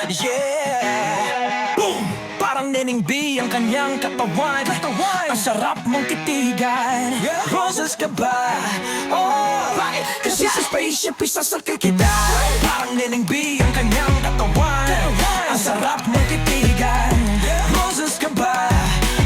Yeah. Boom! Parang Neneng B ang kanyang katawan. Ang sarap mong titigan. Roses ka ba? Oh, bakit? Kasi sa spaceship isasakay kita. Parang Neneng B ang kanyang katawan. Ang sarap mong titigan. Roses ka ba?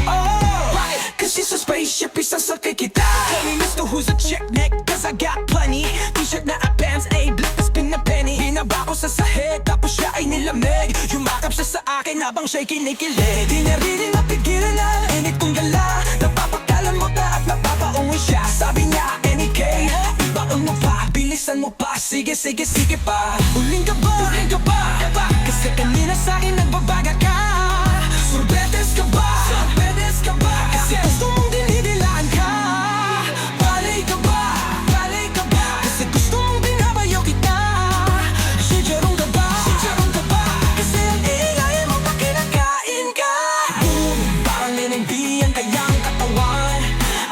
Oh, bakit? Kasi sa spaceship isasakay kita. Call me Mr. Who's a chick neck, cause I got plenty. T-shirt na at pants, A-black, spin na penny. Binaba ko sa sahig, tapos siya ay nilamig. Yumakap siya sa akin habang siya'y kinikilig. Di na rin napigilan na init kong gala. Napapakalan mo ta at napapaungi siya. Sabi niya, NK, ibaon mo pa, bilisan mo pa. Sige, sige, sige pa. Uling ka ba? Uling ka ba? Kasi kanina sa'kin nagbabaga ka. Sorbetes ka ba? Sorbetes ka ba? Kasi gusto mong dinidilaan ka. Balay ka ba? Balay ka ba? Kasi gusto mong binabayo kita. Chicharon ka ba? Chicharon ka ba? Kasi ang ingay mo pa kinakain ka. Boom! Parang Neneng B ang kanyang katawan.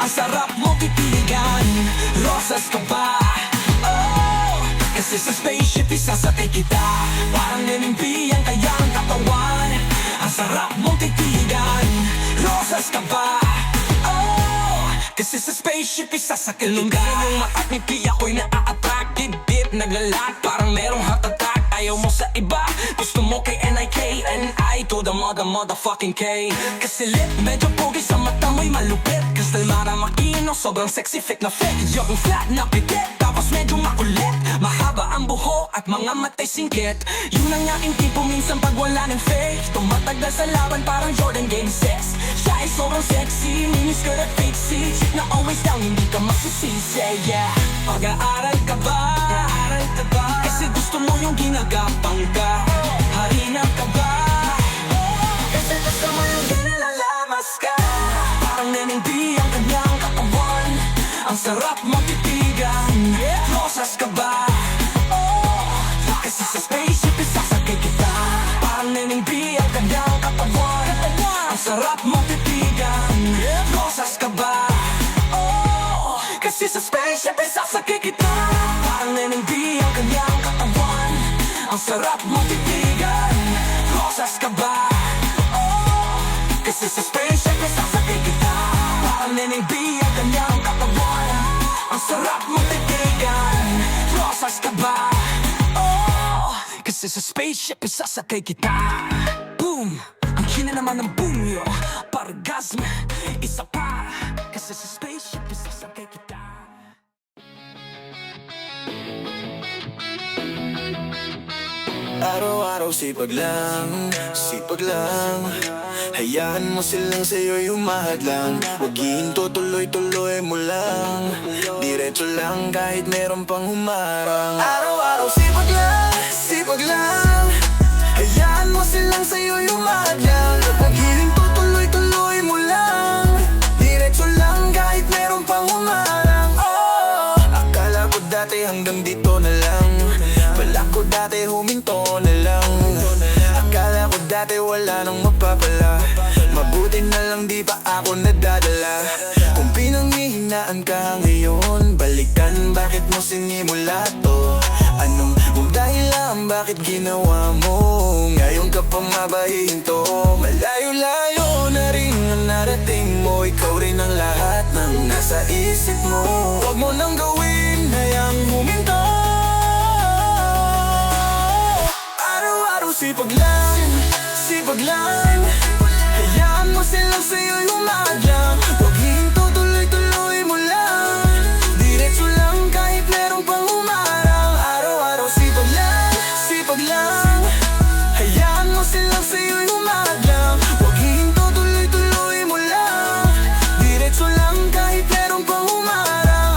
Ang sarap mo titigan. Rosas ka ba? Oh! Kasi sa spaceship isasakay kita. Parang Neneng B ang kanyang katawan. Ang sarap mong titigan. Rosas ka ba? Oh! Kasi sa spaceship isasakay kita. Yung maat ni P ako'y na-a-attract. Dip naglalag parang merong heart attack. Ayaw mo sa iba, gusto mo kay NIK and I to the motherfucking K. Kasi lit, medyo pogi sa mata mo'y malupit. Crystal Mara Makino, sobrang sexy fit na fit. Yung flat na pitit, tapos medyo makulit. Mahaba ang buhok at mga matay singkit. Yun ang aking tipo minsan pag wala ng face. Tumatagal sa laban parang Jordan Game 6. Siya ay sobrang sexy, miniskirt at fake C. Chick na always down, hindi ka masisisi, yeah. Pag-aaral ka ba? Pag-aaral ka ba? Kasi gusto mo yung ginagapang ka. Harina ka ba? Kasi gusto mo yung ginalalamas ka. Parang Neneng B ang kanyang katawan. Ang sarap mong titigan. Rosas ka ba? Oh, kasi sa spaceship isasakay kita. Parang Neneng B ang kanyang katawan. Ang sarap mong titigan. Rosas ka ba? Oh, kasi sa spaceship isasakay kita. Parang Neneng B ang kanyang katawan. Ang sarap mong titigan. Rosas ka ba? Oh, kasi sa spaceship isasakay kita. Parang Neneng B ang kanyang katawan. Ang sarap mong titigan. Rosas ka ba? Oh, kasi sa spaceship isasakay kita. Boom! Ang hina naman ng boom yo. Pargasm, isa pa. Kasi sa spaceship isasakay kita. Araw-araw sipag lang, sipag lang. Hayaan mo silang sa'yo'y humahad lang. Huwag hihinto, tuloy-tuloy mo lang. Diretso lang kahit meron pang humarang. Araw-araw sipag lang, sipag lang. Hayaan mo silang sa'yo'y humahad lang. Huwag hihinto, tuloy-tuloy mo lang. Diretso lang kahit meron pang humarang. Oh, akala ko dati hanggang dito na lang. Bala ko dati huminto na lang. Akala ko dati wala nang mapapala. Mabuti na lang di pa ako nadadala. Kung pinanghihinaan ka ngayon, balikan bakit mo sinimula to. Anong dahilan bakit ginawa mo? Ngayon ka pa mabahinto. Malayo-layo na rin ang narating mo. Ikaw rin ang lahat ng nasa isip mo. Huwag mo nang gawin, hayang huminto. Sipag lang, sipag lang. Hayaan mo silang sa'yo'y humahad lang. Huwag hihinto, tuloy-tuloy mo lang. Diretso lang kahit merong pang humarang. Araw-araw sipag lang, sipag lang. Hayaan mo silang sa'yo'y humahad lang. Huwag hihinto, tuloy-tuloy mo lang. Diretso lang kahit merong pang humarang.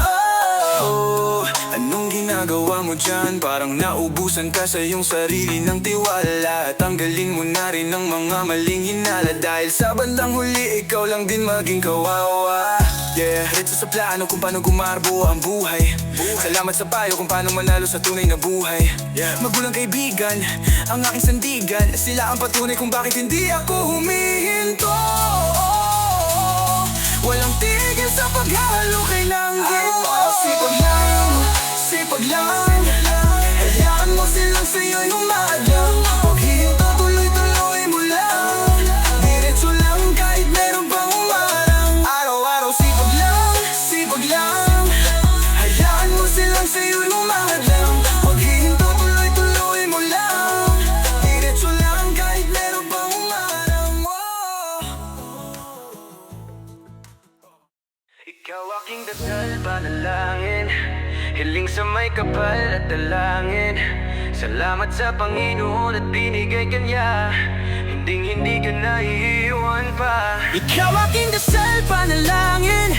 Oh, anong ginagawa mo dyan? Parang naubusan ka sa iyong sarili ng tiwala. Tanggalin mo na rin ang mga maling hinala. Dahil sa bandang huli, ikaw lang din maging kawawa. Yeah, diretso sa plano kung paano gumarbo ang buhay. Salamat sa payo kung paano manalo sa tunay na buhay. Magulang kaibigan, ang aking sandigan. Sila ang patunay kung bakit hindi ako humihinto. Walang tigil sa paghalo kay ng ginto. Sipag lang, sipag lang. Hayaan mo silang sa'yo'y humahad lang. Huwag hihinto, at dalangin. Salamat sa Panginoon at binigay ka niya. Hindi ka naiiwan pa. Ikaw aking dasal, panalangin,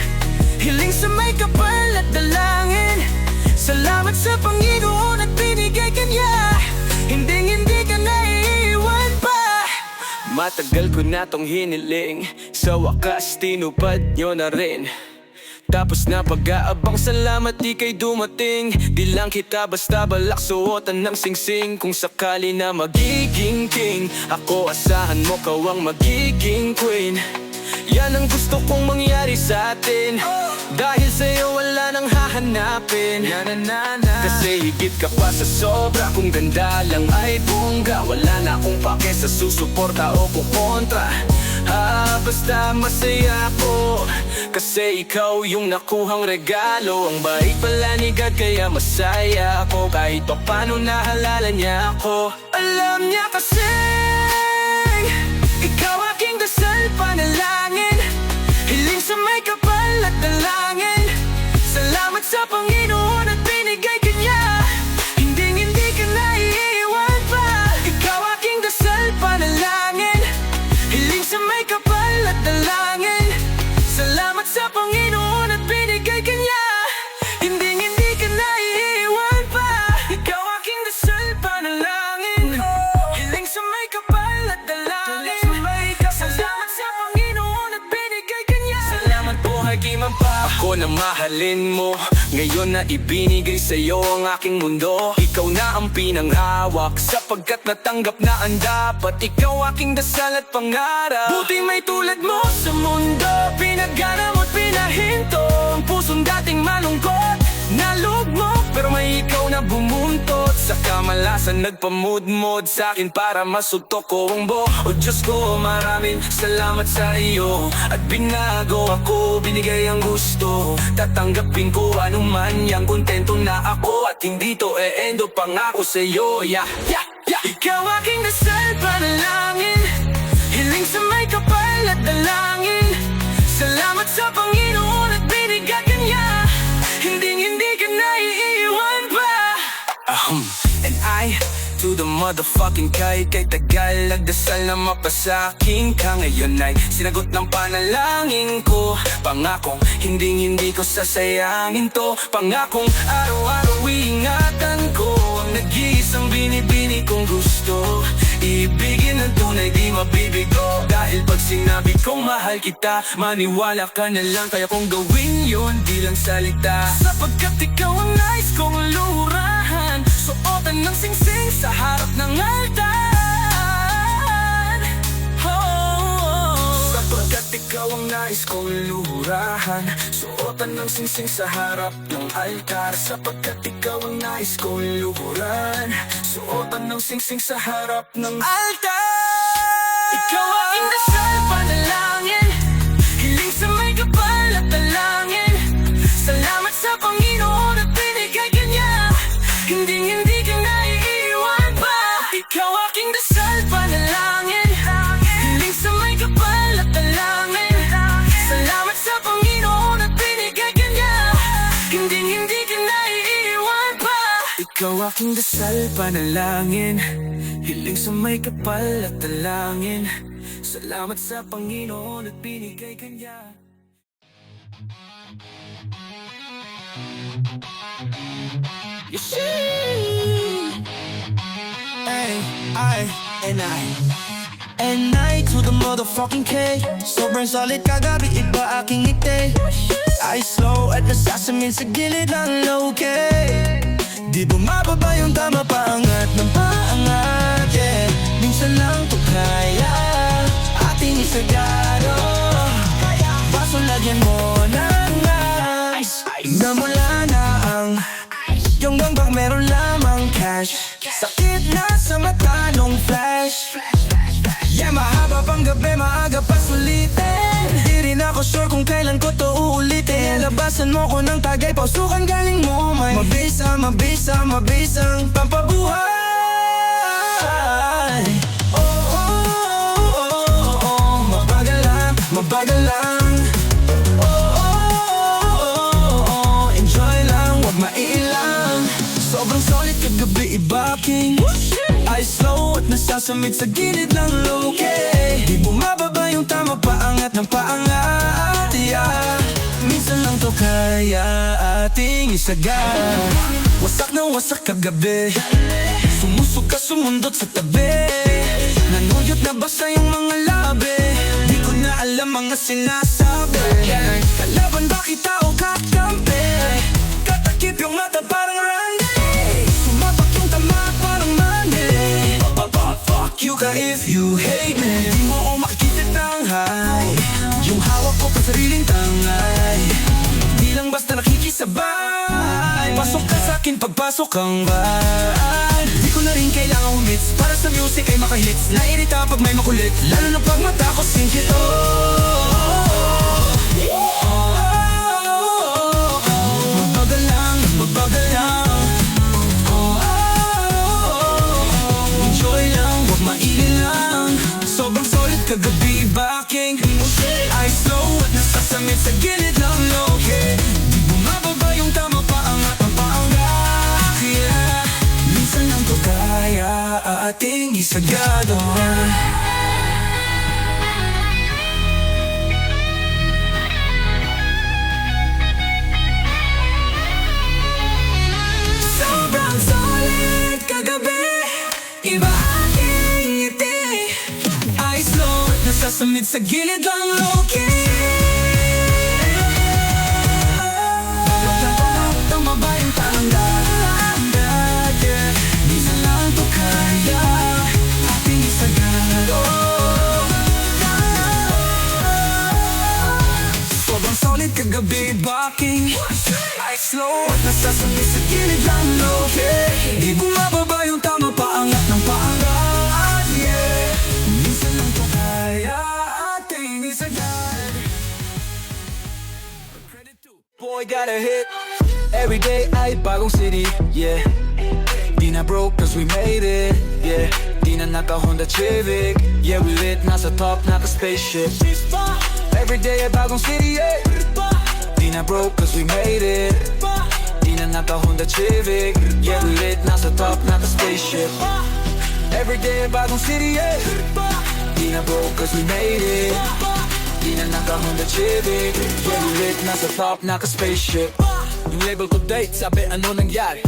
hiling sa may kapal at dalangin. Salamat sa Panginoon at binigay ka niya. Hindi ka naiiwan pa. Matagal ko na tong hiniling, sa wakas tinupad nyo na rin. Tapos na pag-aabang, salamat di kay dumating. Di lang kita basta balak suotan ng singsing. Kung sakali na magiging king, ako asahan mo kawang magiging queen. Yan ang gusto kong mangyari sa atin, dahil sa'yo wala nang hahanapin. Kasi higit ka pa sa sobra, kung ganda lang ay bongga. Wala na akong pake sa susuporta o kukontra. Basta masaya ako, kasi ikaw yung nakuhang regalo. Ang bait pala ni God kaya masaya ako, kahit pa paano nahalala niya ako. Alam niya kasi ikaw aking dasal, panalangin, hiling sa may kapal at dalangin. Salamat sa Panginoon at binigay ka niya. Hindi ka naiiwan pa. Ikaw aking dasal, panalangin, hiling sa may kapal at dalangin. Salamat sa Panginoon at binigay ka niya. Hindi ka naiiwan pa. Ikaw aking dasal, panalangin, hiling sa may kapal at dalangin. Salamat sa Panginoon at binigay ka niya. Salamat buhay kiman pa. Ako na mahalin mo, ngayon na ibinigay sa'yo ang aking mundo. Ikaw na ang pinanghawak, sapagkat natanggap na ang dapat. Ikaw aking dasal at pangarap. Buti may tulad mo sa mundo, pinagana mo't pinahinto. Ang pusong dating malungkot, nalugmok, pero may ikaw na bumuntot. Sa kamalasan nagpamudmod sa'kin para masuntok ko ang buo. O Diyos ko, maraming salamat sa iyo, at binago ako, binigay ang gusto. Tatanggapin ko anuman yang, kontento na ako, at hindi to e-endo, pangako sa'yo. Ikaw aking dasal, panalangin, hiling sa may kapal at dalangin. Salamat sa Panginoon at binigay ka niya. Hindi ka naiiwan pa. And I, to the motherfucking kahit kay tagal nagdasal na mapasakin ka. Ngayon ay sinagot ng panalangin ko. Pangakong hindi ko sasayangin to. Pangakong araw-araw iingatan ko ang nag-iisang binibini kong gusto. Ibigin ng tunay di mabibigo, dahil pag sinabi kong mahal kita, maniwala ka na lang. Kaya kung gawin yun, di lang salita, Sapagkat ikaw ang nais kong lurahan, suotan ng singsing sa harap ng altar. sapagkat ikaw ang nais kong lurahan, suotan ng singsing sa harap ng altar. Sapagkat ikaw ang nais kong lurahan, suotan ng singsing sa harap ng altar. Ikaw aking dasal, panalangin, hiling sa may kapal at dalangin. Salamat sa Panginoon at binigay ka niya. Hindi ka naiiwan pa. Ikaw aking dasal, panalangin, hiling sa may kapal at dalangin. Salamat sa Panginoon at binigay ka niya. Hindi ka naiiwan pa. Ikaw aking dasal, panalangin, hiling sa may kapal at dalangin. Salamat sa Panginoon at binigay ka niya. You see, and I to the motherfucking K. Sobrang solid kagabi, iba aking ngiti. I slow at nasasamin sa gilid ng low-key. Di bumababa yung tama, paangat ng paangat, yeah. Minsan lang to kaya ating isagaro. Baso lagyan mo ng ice, na mula na ang yung gangbang meron lamang cash. Sakit na sa mata nung flash. Yeah, mahaba pang gabi, maaga pa sulitin. Di rin ako sure kung kailan ko to uulitin. Labasan mo ko ng tagay, pausukan galing mo. May mabisang pampabuhay. Oh, mabagal lang. Oh, enjoy lang, wag mailang. Sobrang solid kagabi ibaking Ay slow at nasasamid sa gilid ng low-key Di bumababa yung tama, paangat ng paangat, yeah. Minsan lang to kaya ating isagad Wasak na wasak kagabi Sumusok ka sumundot sa tabi Nanuyot na basta yung mga labi Di ko na alam mga sinasabi Kalaban ba kita o kakampi Katakip yung mata parang Randy Sumabak yung tama parang money Fuck you ka if you hate me Di mo ako makikita ng high Yung hawak ko pa sariling tangay Di lang basta nakikisabay Pasok ka sa'kin pagpasok ang bahay Di ko na rin kailangan humits Para sa music ay makahits Nairita pag may makulit Lalo na pag mata ko singkit Magbagal lang, magbagal lang Enjoy lang, wag maili lang Sobrang solid kagabi baking Ay slow at nasasamit sa gilid ng low-key Di bumababa yung tama, paangat ang paangat, yeah. Minsan lang to kaya ating isagado Sobrang solid kagabi Iba aking ngiti Ay slow at nasasamid sa gilid ng low-key Tama ba yung tanda? Minsan lang to kaya ating isagado Sobrang solid kagabi baking Ay slow at nasasamid sa gilid ng low-key Di bumababa yung tama, paangat ng paangat, yeah. Minsan lang to kaya ating isagad Boy got a hit Every day ay bagong city, yeah. Di na broke cause we made it, yeah. Di na naka-Honda Civic, yeah. We lit, nasa top, naka-spaceship Every day ay bagong city, yeah. Di na broke cause we made it Di na naka-Honda Civic, yeah. We lit, nasa top, naka-spaceship Every day ay bagong city, yeah. Di na broke cause we made it Di na naka-Honda Civic, yeah. We lit, nasa top, naka-spaceship Yung label ko date, sabi ano nangyari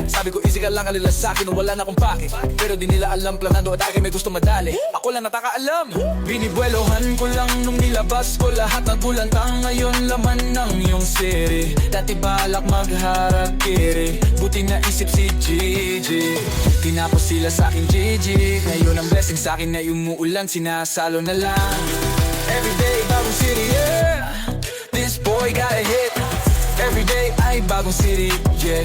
Sabi ko easy ka lang, alila sa'kin wala na akong pake Pero di nila alam, planado at akin may gusto madali Ako lang natakaalam Binibuelohan ko lang nung nilabas ko lahat ng bulantang Ngayon laman ng iyong siri Dati balak magharakiri Buti na isip si Gigi Tinapos sila sa'kin Gigi Ngayon ang blessing sa'kin na umuulan Sinasalo na lang Everyday bagong city, yeah. This boy got a hit Every day ay bagong city, yeah.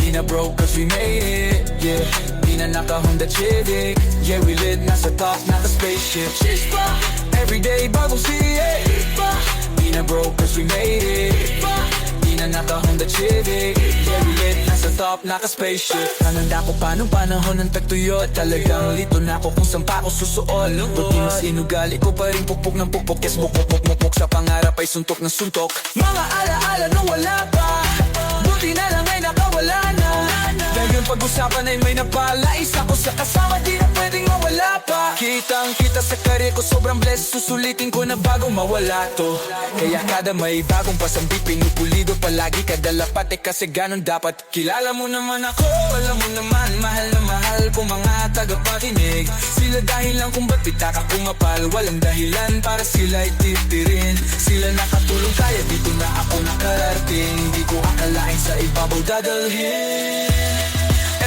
Di na broke cause we made it, yeah. Di na naka-Honda Civic, yeah. We lit, nasa top, naka-spaceship Every day bagong city, yeah. Di na broke cause we made it Di na naka-Honda Civic, yeah. We lit, nasa top, naka-spaceship Nananda ko pa nung panahon ng tagtuyot Talagang lito na ako kung saan pa ako susuot Buti mas inugali ko pa rin pukpok ng pukpok Yes, mukpok sa pangarap ay suntok ng suntok Mga alaala nung wala pa Buti na lang ay nakawala na Dahil yung pag-usapan ay may napalais Ako sa kasama di na pwedeng mawala pa Kitang kita sa karir ko sobrang blessed Susulitin ko na bagong mawala to Kaya kada may bagong pasambi Pinupulido palagi kada lapat Eh kasi ganun dapat Kilala mo naman ako Alam mo naman mahal na mahal ko mga tagapakinig Sila dahil lang kung ba't pitaka kumapal Walang dahilan para sila ititirin Sila nakatulong kaya dito na ako nakarating Hindi ko akalain sa ibabaw dadalhin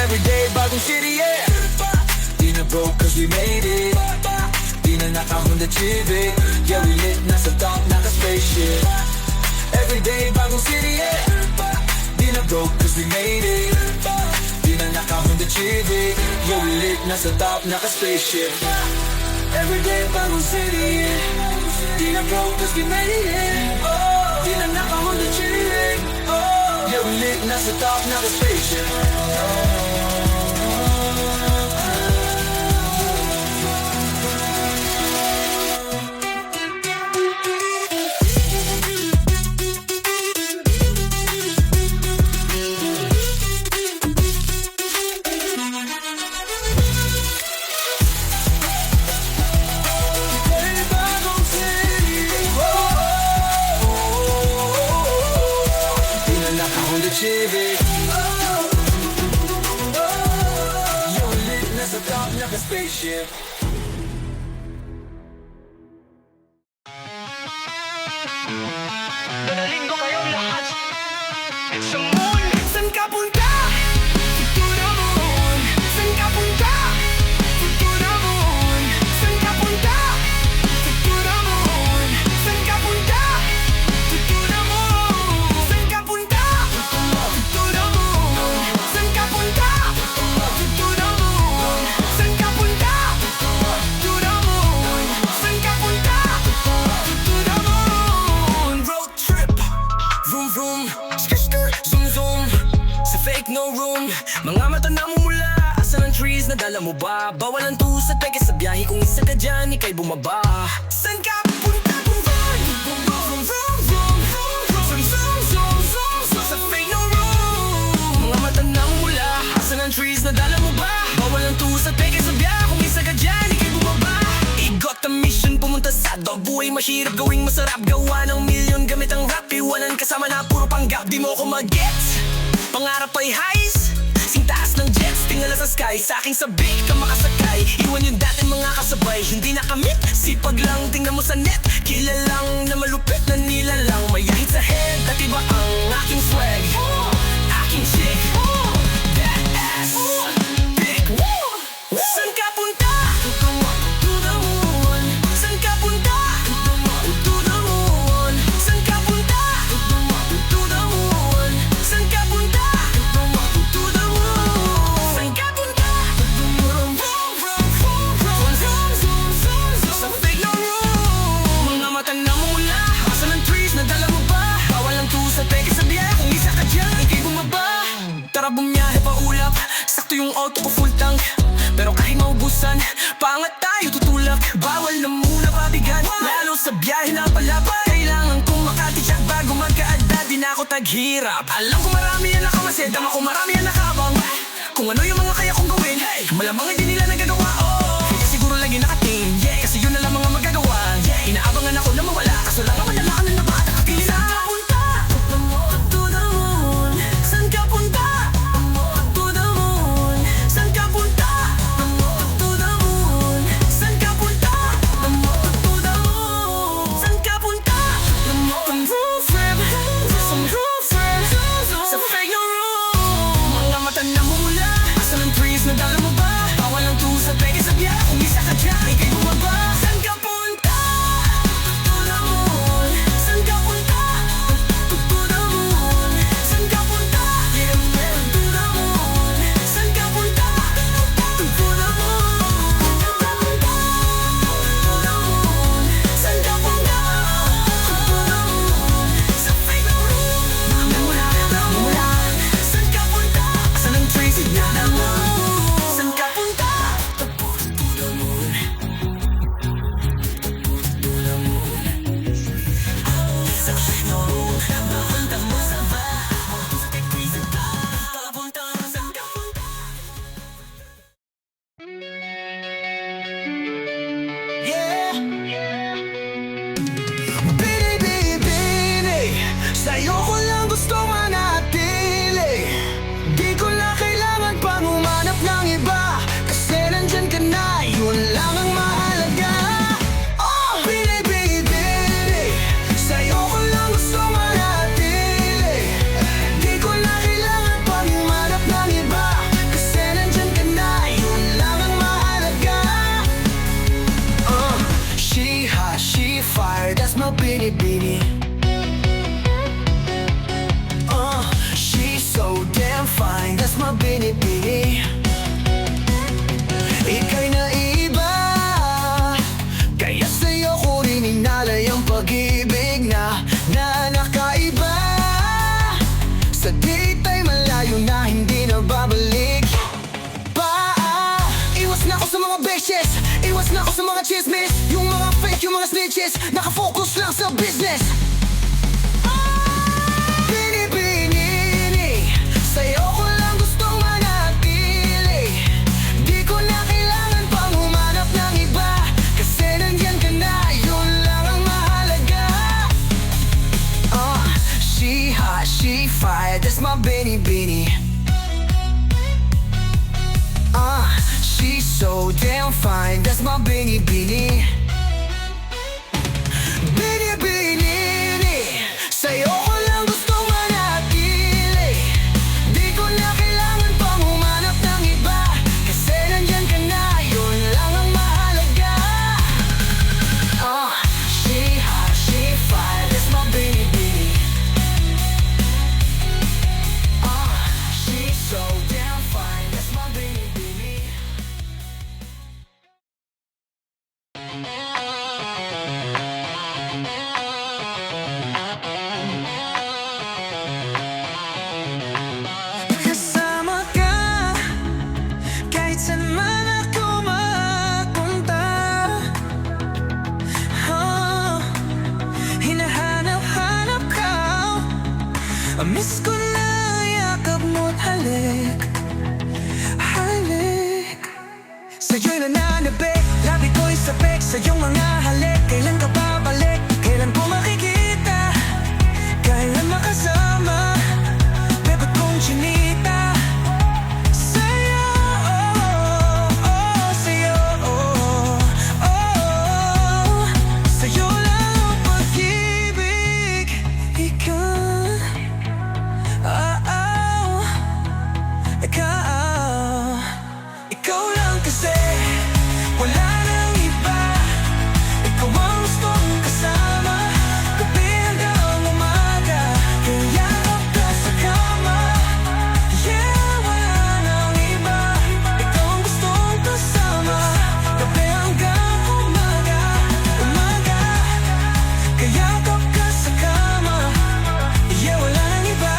Everyday bagong city, yeah. Di na broke cause we made it Di na naka-Honda Civic, yeah. We lit, nasa top, naka-spaceship Everyday bagong city, yeah. Di na broke cause we made it Di na naka-Honda Civic, yeah. We lit, nasa top, naka-spaceship Everyday bagong city, yeah. Di na broke cause we made it Di na naka-Honda Civic, yeah. We lit, nasa top, naka-spaceship spaceship. Dadalhin ko kayong lahat sa moon. Saan ka punta? To the moon. Saan ka punta? To the moon. Saan ka punta? To the moon. Saan ka punta? To the moon. Saan ka punta? To the moon. Saan ka punta? To the moon. Saan ka punta? To the moon. Saan ka punta? To the moon. Road trip. Vroom vroom. Skr zoom zoom. Sa fake no room. Mga mata na mumula. Asan ang trees na dala mo ba? Bawal ang tusa teke sa biyahe. Kung isa ka dyan, ika'y bumaba. Saan ka punta? Vroom vroom. Vroom vroom vroom. Zoom zoom zoom zoom. Sa fake no room. Mga mata na mumula. Asan ang trees na dala mo ba? Bawal ang tusa teke sa biyahe. Kung isa ka dyan, ika'y bumaba. Igot ang mission pumunta sa dog. Buhay mahirap gawing masarap. Gawa ng milyon gamit ang rap. Iwanan kasama na puro panggap. Di mo ako mag-gets. Pangarap ay highs. Sing taas ng jets. Tingala sa sky. Sa aking sabik ka makasakay. Iwan yung dating mga kasabay. Hindi nakamit. Sipag lang. Tingnan mo sa net. Kilalang na malupit na nilalang. May yahit sa head. At iba ang aking swag. Aking chick. That ass. Big. Saan ka punta? To the moon. Saan ka punta? To the moon. Saan ka punta? To the moon. Saan ka punta? To the moon. Saan ka punta? Vroom, vroom, vroom, vroom, vroom, zoom, zoom, zoom. Sa fake no room. Mga mata na mula. Asan ang trees na dala mo ba? Bawal ang tusa teke sa biyahe. Kung isa ka dyan, ika'y bumaba. Tara bumiyahe pa ulap. Sakto yung auto ko full tank. Pero kahit maubusan, paangat tayo tutulak. Bawal na muna pabigan. Lalo sa biyahe na palabay. Kailangan kong makatitsak bago magkaadda. Di na ako taghirap. Alam ko marami yan nakamasid. Dama ko marami yan nakabang. Kung ano yung mga kaya kong gawin, malamang hindi nila nagagawa. Kaya siguro lagi nakating. Kasi yun na lang mga magagawa. Inaabangan ako na mawala. Kaso lang ako nalaan na bata. Saan ka punta? To the moon. Saan ka punta? To the moon. Saan ka punta? To the moon. Saan ka punta? To the moon. Saan ka punta? Some roof rip. Some roof rip. Sa fake no room. Mga mata na mumula. Asan ang trees na dala mo ba? Bawal ang tusa teke sa biyahe. Kung isa ka dyan, ika'y bumaba. Saan ka punta? To the moon. Saan ka punta? To the moon. Saan ka punta? To the moon. Saan ka punta? To the moon. To the moon. Saan ka punta? To the moon. Sa fake no room. Namula. Saan ka punta? Asan ang trees na dala mo? Saan ka punta? To the moon. To the moon. Sa fake no room. Mapunta mo sa ba? Take reason ka. Papunta saan ka punta? Yeah. Bini, bini, sa'yo ko lang gusto manatili. Di ko na kailangan pang humanap ng iba. Kasi nandyan ka na, yun lang ang mahalaga. Oh, bini, bini, bini, sa'yo ko lang gusto manatili. Di ko na kailangan pang humanap ng iba. Kasi nandyan ka na, yun lang ang mahalaga. She hot, she fire, that's my bini. She's so damn fine, that's my bini. Ika'y naiba, kaya sa'yo ko rin inalay ang pag-ibig na nakaiba. Sa date ay malayo na hindi na babalik pa. Iwas na ako sa mga beses, iwas na ako sa mga chismis. Yung mga fake, yung mga snitches, nakafocus lang sa business. Bini, sa'yo ko lang gustong manatili. Di ko na kailangan pang humanap ng iba. Kasi nandyan ka na, yun lang ang mahalaga. She hot, she fire, that's my bini. She's so damn fine, that's my binibini. Binibini, sa'yo ko lang gusto manatili. Di ko na kailangan pang humanap ng iba, kasi nandyan ka na, yun lang ang mahalaga. She hot, she fine, that's my binibini. She's so damn fine, that's my binibini. Kasama ka kahit saan man ako mapunta. Hinahanap-hanap ka. Miss ko na yakap mo't halik. Halik. Sa'yo'y nananabik, labi ko'y sabik sa iyong mga halik. Kailan ka babalik? Kailan ko makikita? Kailan makasama? Bebot kong chinita. Sa'yo, sa'yo, sa'yo lang ang pag-ibig. Ikaw lang kasi, wala nang iba. Ikaw ang gustong kasama, gabi hanggang umaga. Kaya ka sa kama, yeah, wala nang iba. Ikaw ang gustong kasama, gabi hanggang umaga, umaga. Kaya ka sa kama, yeah, wala nang iba.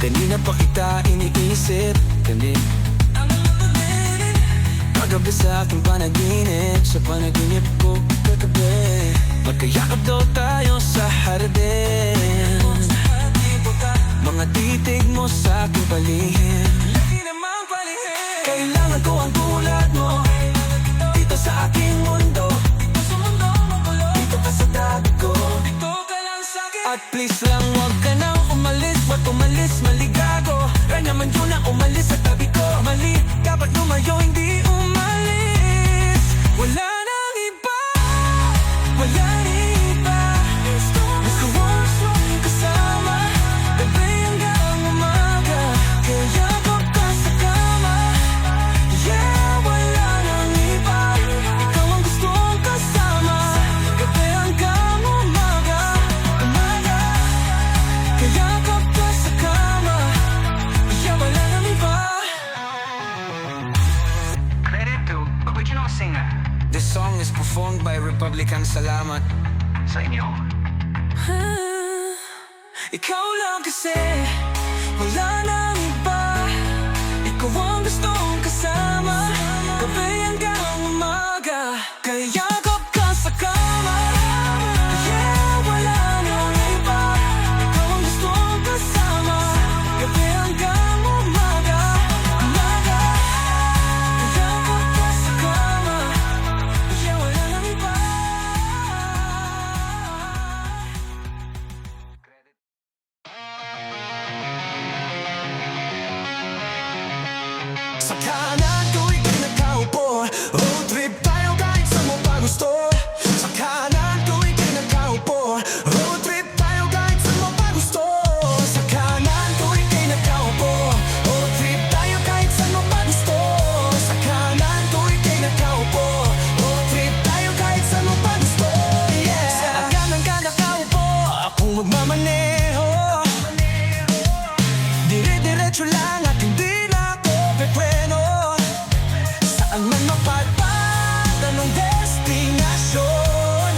Kanina pa kita iniisip, kagabi sa aking panaginip, sa panaginip ko kagabi. Magkayakap daw tayo sa hardin, mga titig mo sa aking palihim. Kailangan ko ang tulad mo, dito sa aking mundo. Dito ka sa dagat ko, at please lang wag ka nang umalis. Ba't umalis, maligago? Kaya naman yun na umalis sa tabi ko. Mali, dapat lumayo, hindi umalis. Wala nang iba, wala nang iba. Gusto mong kasama, gabi hanggang umaga. Kaya ka sa kama, yeah, wala nang iba. Ikaw ang gustong kasama, gabi hanggang umaga, umaga. Kaya ka sa kama, yeah, wala nang iba. Credit to original singer. This song is performed by Republican Salamat. Sa inyo. Ikaw lang kasi, wala nang iba. Ikaw ang gustong kasama, gabi hanggang umaga. Kaya ka sa kama, yeah, wala nang iba. Ikaw ang gustong kasama, gabi hanggang umaga, umaga. Kaya ka sa kama, yeah, wala nang iba. Sa kanan ko ika'y nakaupo, road trip tayo kahit saan mo pa gusto. Sa kanan ko ika'y nakaupo, road trip tayo kahit saan mo pa gusto. Sa kanan ko ika'y nakaupo, road trip tayo kahit saan mo pa gusto. Sa kanan ko ika'y nakaupo, road trip tayo kahit saan mo pa gusto. Yeah. Sa kanan ka nakaupo, akong magmamaneho. Dire-diretso lang at hindi na ako pepreno. Saan man mapadpad, anong destinasyon?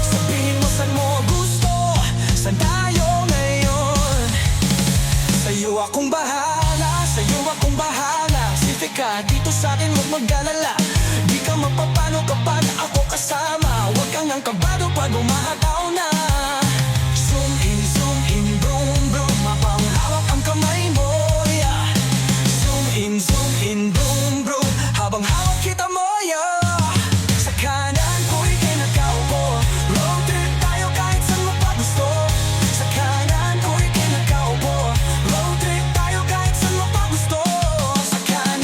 Sabihin mo saan mo gusto, saan tayo ngayon? Sa'yo akong bahala, sa'yo akong bahala. Sifik ka dito sa'kin, huwag mag-alala. Di ka mapapano kapag ako kasama. Huwag kang nang kabado pag umahataw na. Zoom in, boom, boom. Mapanghawak ang kamay mo, yeah. Zoom in, boom, boom. Habang hawak kita mo, yeah. Sa kanan ko ika'y nakaupo, road trip tayo kahit saan mo pa gusto. Sa kanan ko ika'y nakaupo, road trip tayo kahit saan mo pa gusto. Sa kanan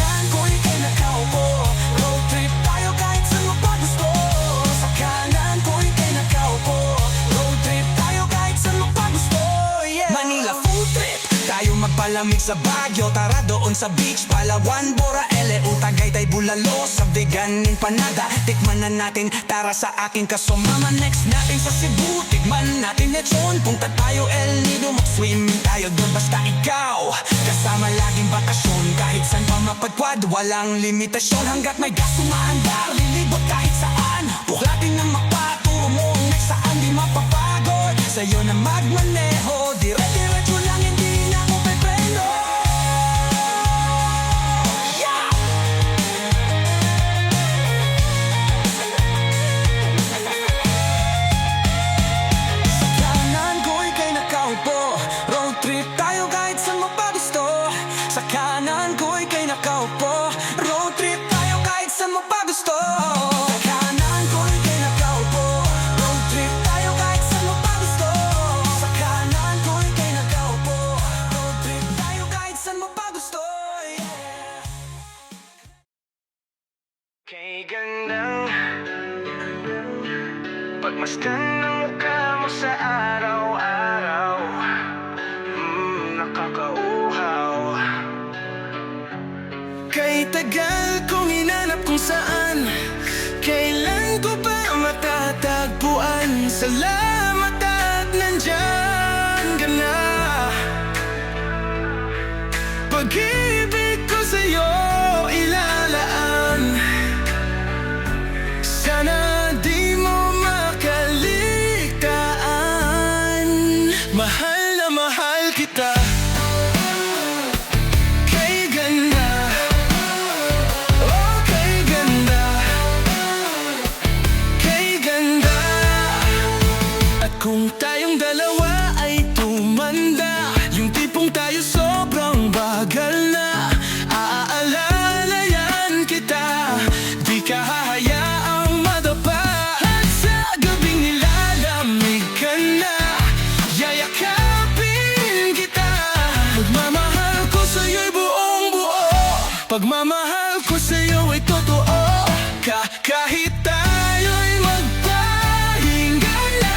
Sa Baguio, tara doon sa beach, Palawan, Bora, L.E.O, Tagaytay, Bulalo, sa Biganin, Panada. Tikman na natin, tara sa aking kasumama. Next natin sa Cebu, tikman natin lechon. Punta tayo El Nido, mag-swim tayo doon. Basta ikaw, kasama laging bakasyon. Kahit saan pa mapadpad, walang limitasyon. Hanggat may gas umaandar, lilibot kahit saan. Buklatin ng magpaturo mo, next saan di mapapagod. Sa'yo na magmaneho, dire-diretso lang, hindi na ako pepreno. Yeah! Sa kanan ko ika'y nakaupo, road trip tayo kahit saan mo pa gusto. Sa kanan ko ika'y nakaupo, road trip tayo kahit saan mo pa gusto. Sa kanan ko ika'y nakaupo, road trip tayo kahit saan mo pa gusto. Sa kanan ko ika'y nakaupo, road trip tayo kahit saan mo pa gusto. Yeah. Kay gandang pagmasdan ng mukha mo sa araw-araw, nakakauhaw. Kay tagal kong hinanap kung saan, kailan ko ba matatagpuan? Salamat at nandyan ka na. Pag-ibig ko sa'yo ilalaan, sana di mo makaligtaan. Mahal na mahal kita. Kay ganda, oh kay ganda, kay ganda. At kung tayong dalawa ay tumanda, yung tipong tayo sobrang bagal na, aalalayan kita, di ka hahayaang madapa. At sa gabing nilalamig ka na, yayakapin kita. Pagmamahal ko sa'yo'y buong buo, pagmamahal ko sa'yo ay totoo. Kahit tayo'y magpahinga na.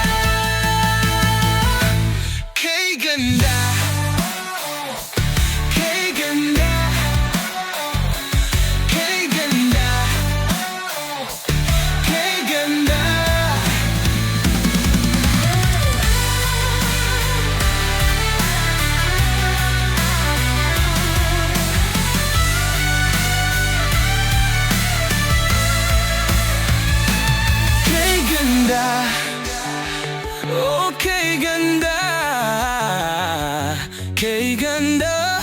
Kay ganda, kay ganda, kay ganda, kay ganda. Kay ganda, oh kay ganda, kay ganda,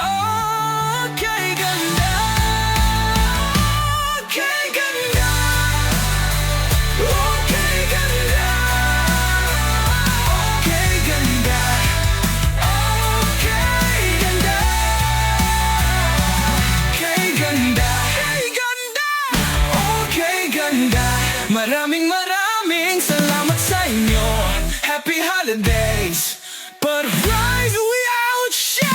oh kay ganda, kay ganda, oh kay ganda, kay ganda, oh kay ganda, kay ganda, kay ganda, oh kay ganda. Maraming salamat sa inyo. Happy holidays. But right we outshine.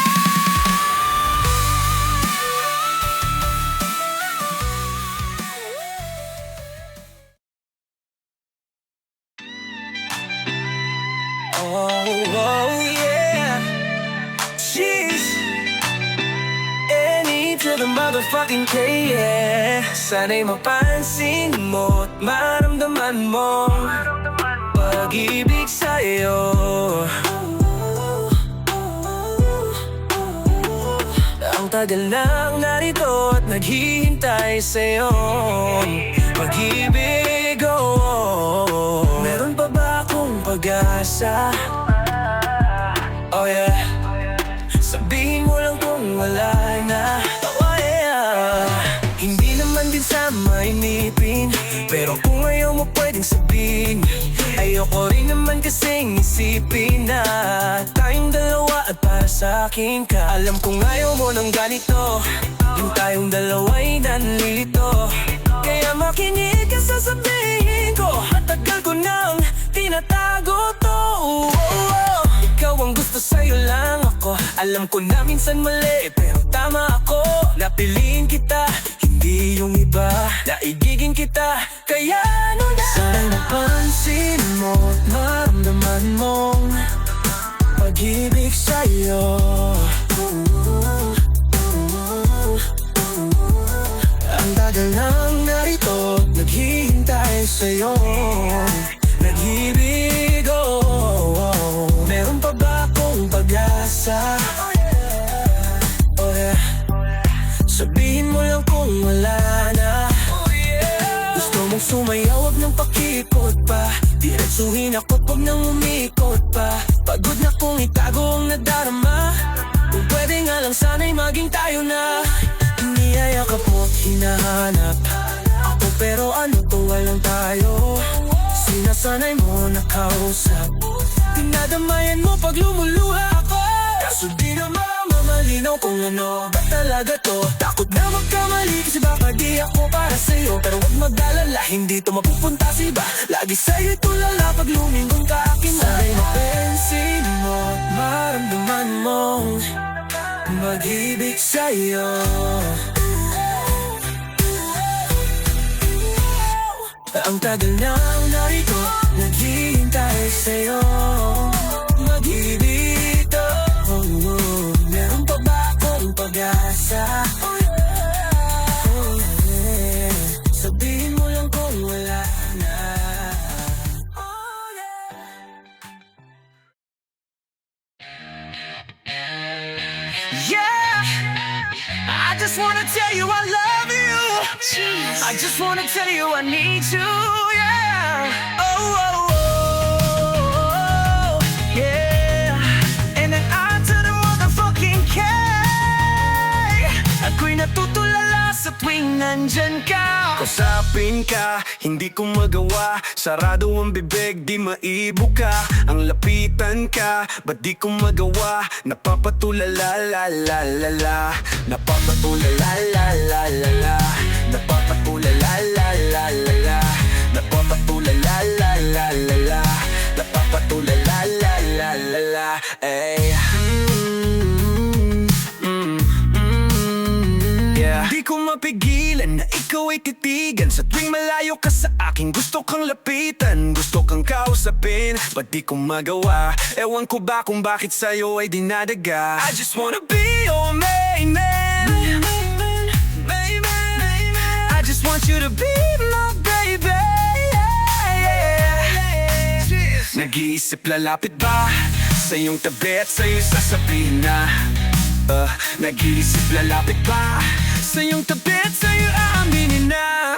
Oh yeah. Jeez. N.E. to the motherfucking K, yeah. Sana'y mapansin mo at maramdaman mo pag-ibig sa'yo. Ang tagal lang narito at naghihintay sa'yo. Pag-ibig, oh. Meron pa ba akong pag-asa? Oh yeah. Sabihin mo lang kung wala na. Oh yeah. Hindi naman din sa mainipin, pero kung ayaw mo pwedeng sabihin. Ayoko rin naman kasing isipin na tayong dalawa at para sa akin ka. Alam kong ayaw mo ng ganito, yung tayong dalawa'y nanlilito. Kaya makinig ka sa sabihin ko, at tagal ko nang tinatago to. Ikaw ang gusto, sa'yo lang ako. Alam ko na minsan mali, pero tama ako. Napiliin kita, hindi yung iba. Naigigin kita, kaya ano na. Sana'y napansin mo at maramdaman mong pag-ibig sa'yo. Abusuhin ako pag nang umikot pa. Pagod na kong itago ang nadarama. Kung pwede nga lang sana'y maging tayo na. Niyayakap mo, hinahanap ako, pero ano to, walang tayo. Sinasanay mo na kausap, dinadamayan mo pag lumuluha ako. Kaso di naman mamalinaw kung ano ba talaga to. Takot na magkamali kasi baka di ako para sa'yo. Pero wag mag-alala, hindi to mapupunta sa iba. Lagi sa'yo tulala pag lumingkong ka akin na. Sana'y mapensin mo, maramdaman mong mag-ibig sa'yo. Ang tagal nang narito, naghihintay sa'yo. Mag-ibig to, meron pa ba akong pag-asa? Sabihin mo lang kung wala na. Yeah, I just wanna tell you I love you. I just wanna tell you I need you, yeah. Oh, oh, oh, yeah. And then I to the motherfucking K. Ako'y natutulala sa tuwing nandyan ka. Kausapin ka, hindi ko magawa. Sarado ang bibig, di maibuka. Ang lapitan ka, ba't di ko magawa? Napapatulala, la la la la. Napapatulala, la la la la. Napapatulala, la la la la. Napapatulala, la la la la. Napapatulala, la la la la. Ay. Di ko mapigilan na ikaw ay titigan. Sa tuwing malayo ka sa akin, gusto kang lapitan, gusto kang kausapin, ba't di ko magawa? Ewan ko ba kung bakit sa'yo ay dinadaga. I just wanna be your main man. I just want you to be my baby. Nag-iisip lalapit ba sa iyong tabi at sa'yo sasabihin na nag-iisip lalapit ba sa iyong tabi at sa'yo aaminin na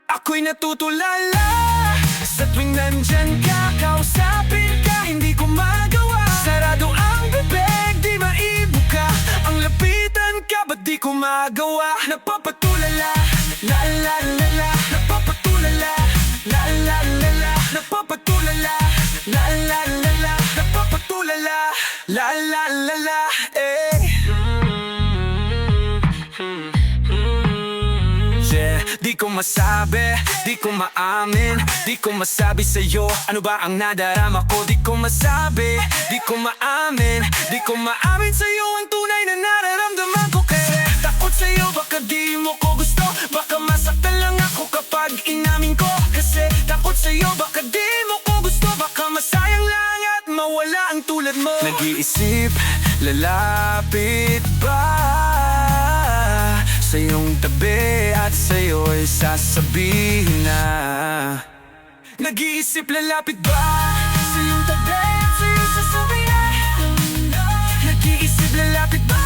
ako'y natutulala sa tuwing nandyan ka. Kausapin ka, hindi ko magawa. Sarado ang bibig, di maibuka. Ang lapitan ka, ba't di ko magawa? Napapatulala, la la la la. Napapatulala, la la la la. Napapatulala, la la la la. Napapatulala, la la la la. Di ko masabi, di ko maamin, di ko masabi sa'yo ano ba ang nadarama ko. Di ko masabi, di ko maamin, di ko maamin sa'yo ang tunay na nararamdaman ko. Kasi takot sa'yo, baka di mo ko gusto. Baka masaktan lang ako kapag inamin ko. Kasi takot sa'yo, baka di mo ko gusto. Baka masayang lang at mawala ang tulad mo. Nag-iisip, lalapit ba sa iyong tabi at sa'yo'y sasabihin na nag-iisip lalapit ba sa iyong tabi at sa'yo'y sasabihin na nag-iisip lalapit ba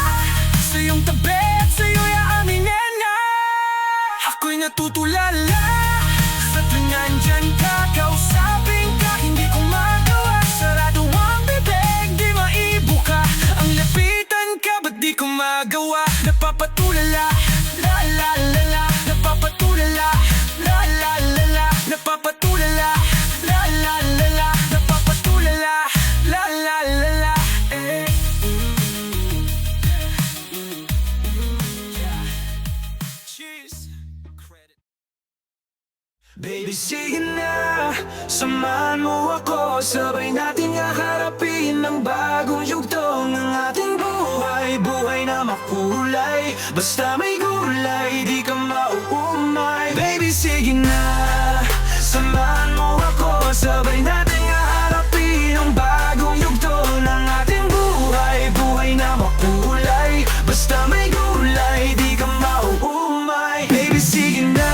sa iyong tabi at sa'yo'y aaminin na ako'y natutulala sa tuwing nandyan ka. Kausapin ka, hindi ko magawa. Sarado ang bibig, di maibuka. Ang lapitan ka, ba't di ko magawa? Napapatulala, la la la la. Napapatulala, la la la la. Napapatulala, la la la la. Napapatulala, la la la la. Cheers. Baby, sige na, samahan mo ako. Sabay nating haharapin ang bagong yugto ng ating buhay. Buhay na makulay, basta may gulay, di ka mauumay. Baby, sige na, samahan mo ako. Sabay nating haharapin ang bagong yugto ng ating buhay. Buhay na makulay, basta may gulay, di ka mauumay. Baby, sige na,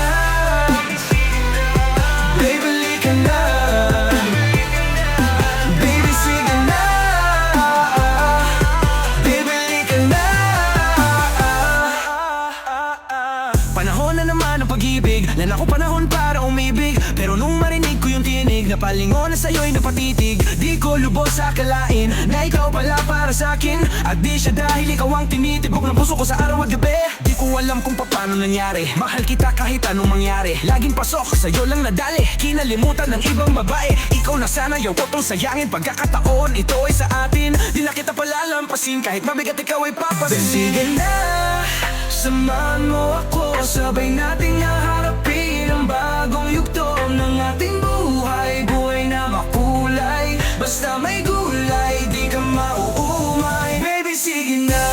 na ako panahon para umibig. Pero nung marinig ko yung tinig na kapalingon na sa'yo'y napatitig. Di ko lubos sa akalain na ikaw pala para sa'kin. At di siya dahil ikaw ang tinitibok ng puso ko sa araw at gabi. Di ko alam kung paano nangyari, mahal kita kahit anong mangyari. Laging pasok, sa'yo lang nadali, kinalimutan ng ibang babae. Ikaw na sana yung totong sayangin, pagkakataon ito ay sa atin. Di na kita palalampasin kahit mabigat ikaw ay papasin. Sige na, samahan mo ako, sabay nating haharapin ang bagong yugto ng ating buhay. Buhay na makulay, basta may gulay, di ka mauumay. Baby, sige na,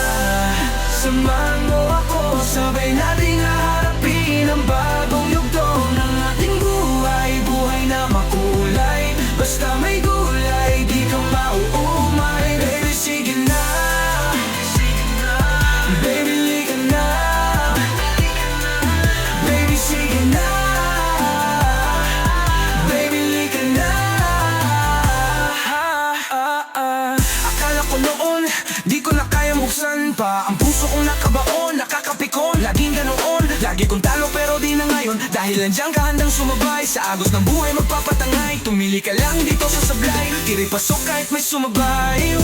samahan mo ako, sabay nating haharapin ang bagong yugto ng ating buhay. Buhay na makulay, basta may gulay, di ka mauumay. Baby, sige na, baby, lika na. Baby, sige na, baby, lika na. Akala ko noon, di ko na kaya buksan pa ang puso kong nakabaon, nakakapikon, laging ganoon. Lagi kong talo pero di na ngayon, dahil nandiyan ka handang sumabay sa agos ng buhay magpapatangay. Tumili ka lang dito sa sablay, tiri pasok kahit may sumabay.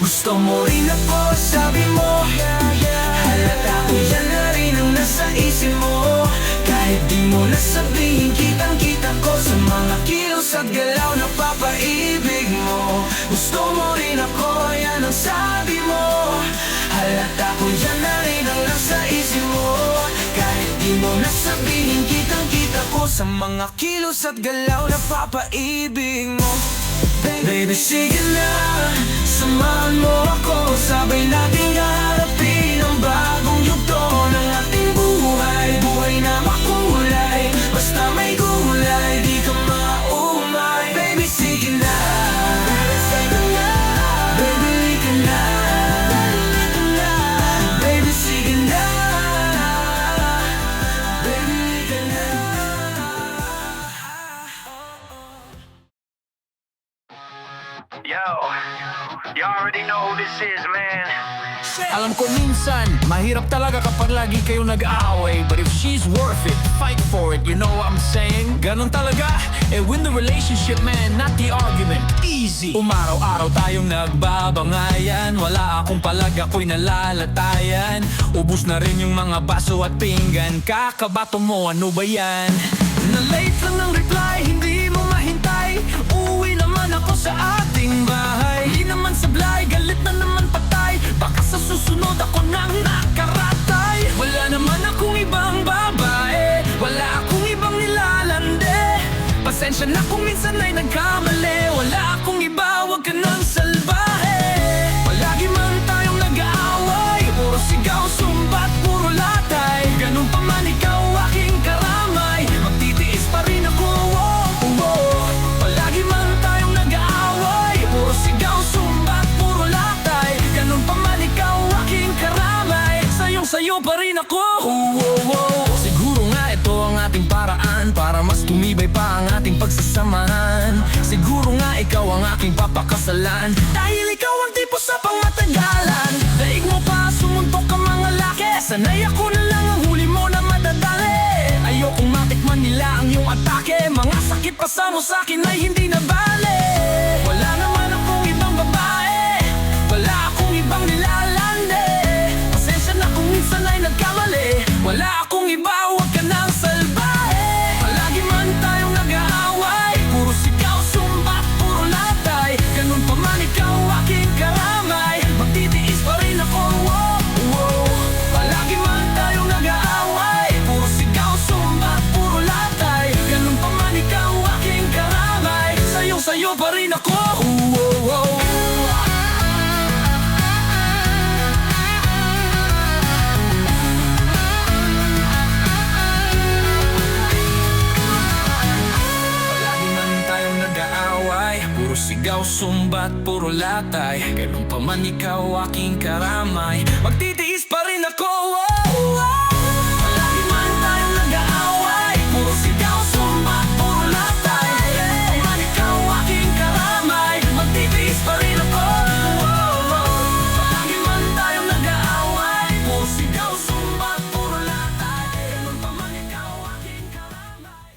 Gusto mo rin ako, sabi mo, halata ko yan na rin ang nasa isip mo. Kahit di mo nasabihin, kitang-kita ko sa mga kilos at galaw na papaibig mo. Gusto mo rin ako, yan ang sabi mo. Halata ko yan na rin ang nasa isip mo. Kahit di mo nasabihin, kitang-kita ko sa mga kilos at galaw na papaibig mo. Baby, sige na, samahan mo ako, sabay nating haharapin ang bagong yugto ng ating buhay. Buhay na makulay, basta may gulay, di ka maumay. Baby, sige na, baby, lika na. Baby, sige na, baby, lika na. Yo, you already know who this is, man. Alam ko minsan, mahirap talaga kapag lagi kayong nag-aaway. But if she's worth it, fight for it, you know what I'm saying? Ganon talaga, win the relationship, man, not the argument. Easy. Umaraw-araw tayong nagbabangayan, wala akong palag, ako'y nalalatayan. Ubus na rin yung mga baso at pinggan, kakabato mo, ano ba yan? Na-late lang ng reply, hindi mo mahintay. Uwi naman ako sa ating bahay. Di naman sablay, galit na naman patay. Baka sa susunod ako nang nakaratay. Wala naman akong ibang babae, wala akong ibang nilalande. Pasensya na kung minsan ay nagkamali. Wala akong iba, wag ka nang salbahe. Palagi man tayong nag-aaway, puro sigaw, sumbat, puro latay. Ganun pa man ikaw aking karamay, magtitiis pa rin ako. Palagi man tayong nag-aaway, puro sigaw, sumbat, puro latay. Ganun pa man ikaw aking karamay, sayong-sayo pa rin ako. Siguro nga ito ang ating paraan para mas tumibay pa ang ating pagsasamahan. Siguro nga ikaw ang aking papakasalan, dahil ikaw ang tipo sa pangmatagalan. Daig mo pa, sumuntok ka mga laki, sanay ako na lang ang huli mo na madadali. Ayokong matikman nila ang iyong atake, mga sakit pa sa mo sa'kin ay hindi na bale. Wala naman akong ibang babae, wala akong ibang nilalande. Pasensya na kung minsan ay nagkamali, wala akong iba, wag ka nang salbahe. Palagi man tayong nag-aaway, puro sigaw, sumbat, puro latay. Ganun pa man ikaw aking karamay, magtitiis pa rin ako. Palagi man tayong nag-aaway, puro sigaw, sumbat, puro latay. Ganun pa man ikaw aking karamay, sayong-sayo pa rin ako. Palagi man tayong nag-aaway, puro sigaw, sumbat, puro latay. Ganun pa man ikaw aking karamay, magtitiis pa rin ako. Palagi man tayong nag-aaway, puro sigaw, sumbat, puro latay. Ganun pa man ikaw aking karamay, magtitiis pa rin ako. Palagi man tayong nag-aaway, puro sigaw, sumbat, puro latay. Ganun pa man ikaw aking karamay.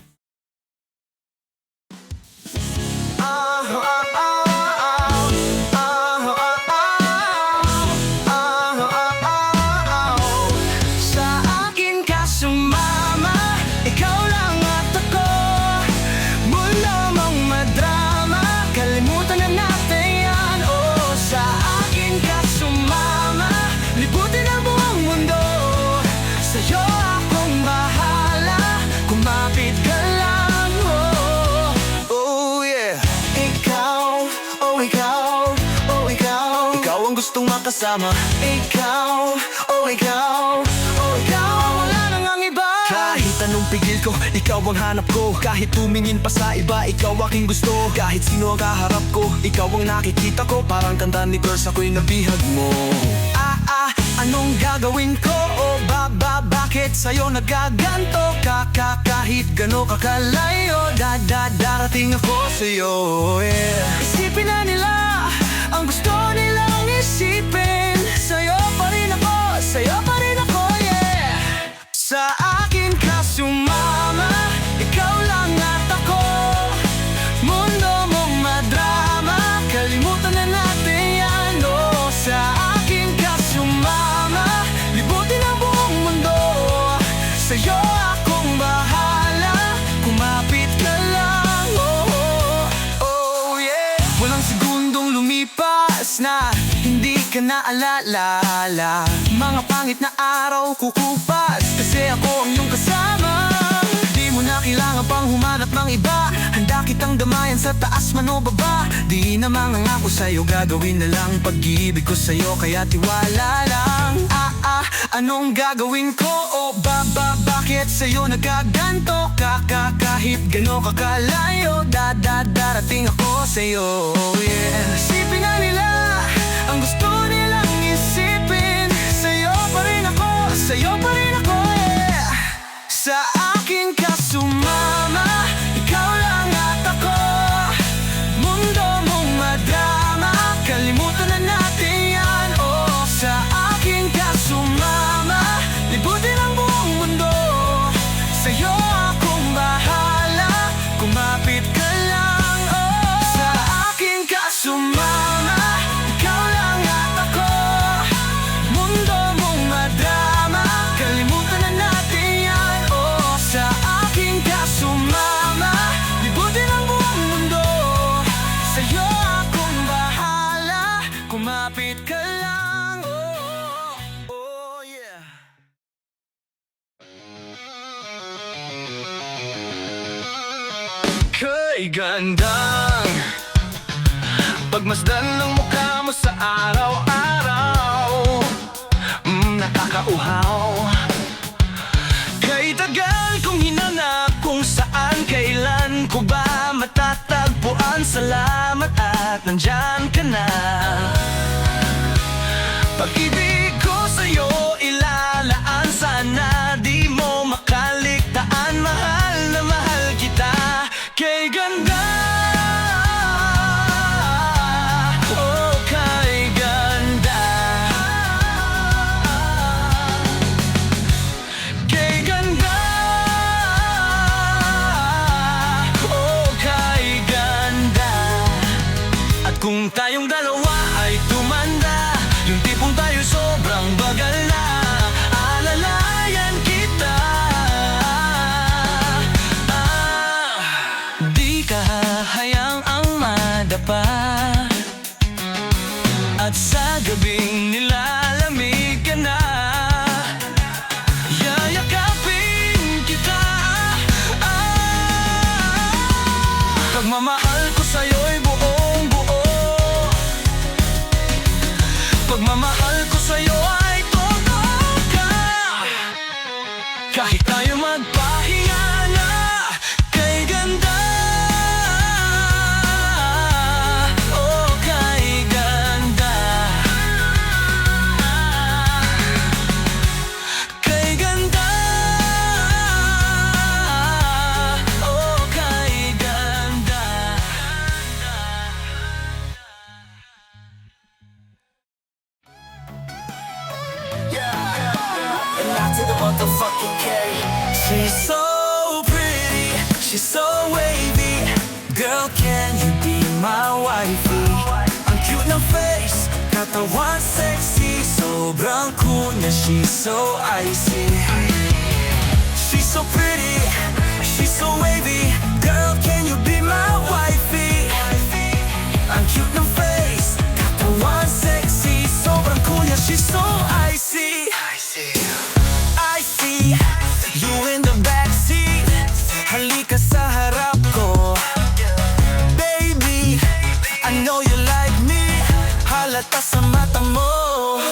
kasama. Ikaw, oh ikaw, oh ikaw, wala nang ang iba. Kahit anong pigil ko, ikaw ang hanap ko. Kahit tumingin pa sa iba, ikaw aking gusto. Kahit sino ang kaharap ko, ikaw ang nakikita ko. Parang tanda ni Girls, ako'y nabihag mo. Anong gagawin ko? O bakit sa'yo nagaganto ka? Kahit gano ka kalayo, darating ako sa'yo, yeah. Isipin na nila ang gusto nilang isipin. Sa'yo pa rin ako, sa'yo pa rin ako, yeah. Sa akin ka sumama, ikaw lang at ako. Mundo mong madrama, kalimutan na natin yan, oh. Sa akin ka sumama, libutin ang buong mundo. Sa'yo akong bahala, kumapit ka lang, oh, oh, oh, yeah. Walang segundong lumipas na hindi ka naalala. Mga pangit na araw kukupas, kasi ako ang iyong kasama. Di mo na kailangan pang humanap ng iba. Handa kitang damayan sa taas man o baba. Di na mangangako sa'yo, gagawin na lang pag-ibig ko sa'yo. Kaya tiwala lang. Anong gagawin ko? O bakit sa'yo nagaganto ka? Kahit gano ka kalayo, darating ako sa'yo, yeah. Isipin na nila ang gusto nilang isipin. Sa'yo pa rin ako, sa'yo pa rin ako, yeah. Sa akin ka sumama, ikaw lang at ako. Mundo mong madrama, kalimutan na natin yan, oh. Sa akin ka sumama, libutin ang buong mundo. Sa'yo akong bahala, kumapit ka lang, oh. Sa akin ka sumama, ikaw lang at ako. Mundo mong madrama, kalimutan na natin yan, oh. Sa akin ka sumama, libutin ang buong mundo. Sa'yo akong bahala, kumapit ka lang, oh, oh, yeah. Kay gandang pagmasdan ng mukha mo sa araw-araw, nakakauhaw. Kay tagal kong hinanap kung saan, kailan ko ba matatagpuan. Salamat at nandyan ka na. Pag-ibig ko sa'yo ilalaan, sana di mo makaligtaan. Mahal na mahal kita, kay ganda. Oh, kay ganda. Kay ganda. Oh, kay ganda. At kung tayong dalawa ay tumanda, yung tipong tayo sobrang bagal na, alalayan kita. Di ka hayang ang madapa, at sa gabing nilalamig ka na. Yayakapin kita. Pagmamahal ko sa'yo'y buong buo. Pagmamahal ko sa'yo ay totoo ka. Kahit tayo magpahinga na, kay ganda. Oh, kay ganda. Kay ganda. Oh, kay ganda. And not to the motherfucking K. She's so pretty, she's so wavy. Girl, can you be my wifey? Ang cute ng face, katawan sexy. Sobrang cool niya, she's so icy. She's so pretty, she's so wavy. Girl, can you be my wifey? Ang cute ng face, katawan sexy. Sobrang cool niya, she's so icy. I see you in the backseat. Halika sa harap ko, baby. I know you like me, halata sa mata mo.